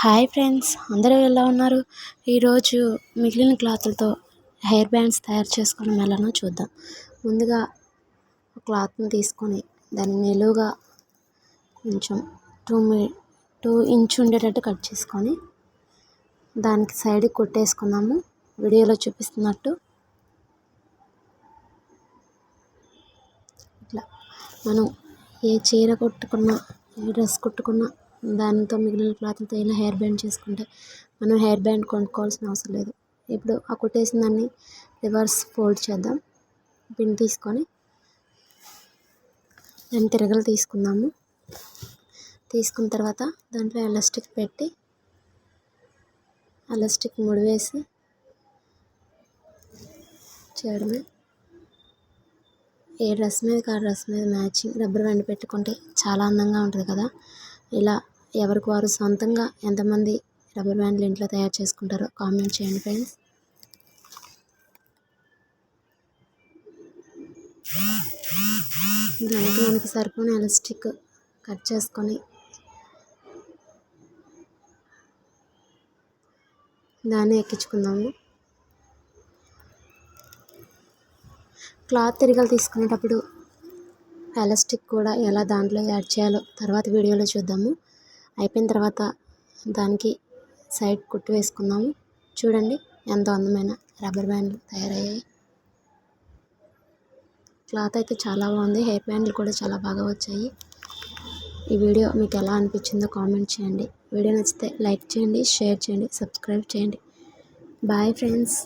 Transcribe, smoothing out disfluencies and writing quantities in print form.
Hi friends, అందరూ ఎలా ఉన్నారు? ఈరోజు మిగిలిన క్లాతులతో హెయిర్ బ్యాండ్స్ తయారు చేసుకోవడం ఎలానో చూద్దాం. ముందుగా క్లాత్ని తీసుకొని దాన్ని నిలువుగా కొంచెం 2 ఇంచ్ ఉండేటట్టు కట్ చేసుకొని దానికి సైడ్కి కొట్టేసుకుందాము. వీడియోలో చూపిస్తున్నట్టు ఇట్లా మనం ఏ చీర కుట్టుకున్నా, ఏ డ్రెస్ కుట్టుకున్నా దానితో మిగిలిన క్లాత్తో ఇలా హెయిర్ బ్యాండ్ చేసుకుంటే మనం హెయిర్ బ్యాండ్ కొనుక్కోవాల్సిన అవసరం లేదు. ఇప్పుడు ఆ కుట్టేసిన దాన్ని రివర్స్ ఫోల్డ్ చేద్దాం. పిన్ తీసుకొని దాన్ని తిరగలు తీసుకుందాము. తీసుకున్న తర్వాత దాంట్లో ఎలాస్టిక్ పెట్టి ఎలాస్టిక్ ముడివేసి చేయడమే. ఏ డ్రెస్ మీద ఆ డ్రెస్ మీద మ్యాచింగ్ రబ్బర్ బ్యాండ్ పెట్టుకుంటే చాలా అందంగా ఉంటుంది కదా. ఇలా ఎవరికి వారు సొంతంగా ఎంతమంది రబ్బర్ బ్యాండ్లు ఇంట్లో తయారు చేసుకుంటారో కామెంట్ చేయండి ఫ్రెండ్స్. దానికి మనకి సరిపోయిన ఎలాస్టిక్ కట్ చేసుకొని దాన్ని ఎక్కించుకుందాము. క్లాత్ తిరగలు తీసుకునేటప్పుడు ఎలాస్టిక్ కూడా ఎలా దాంట్లో యాడ్ చేయాలో తర్వాత వీడియోలో చూద్దాము. అయిపోయిన తర్వాత దానికి సైడ్ కుట్టు వేసుకుందాము. చూడండి ఎంతో అందమైన రబ్బర్ బ్యాండ్లు తయారయ్యాయి. క్లాత్ అయితే చాలా బాగుంది. హెయిర్ బ్యాండ్లు కూడా చాలా బాగా వచ్చాయి. ఈ వీడియో మీకు ఎలా అనిపించిందో కామెంట్ చేయండి. వీడియో నచ్చితే లైక్ చేయండి, షేర్ చేయండి, సబ్స్క్రైబ్ చేయండి. Bye friends.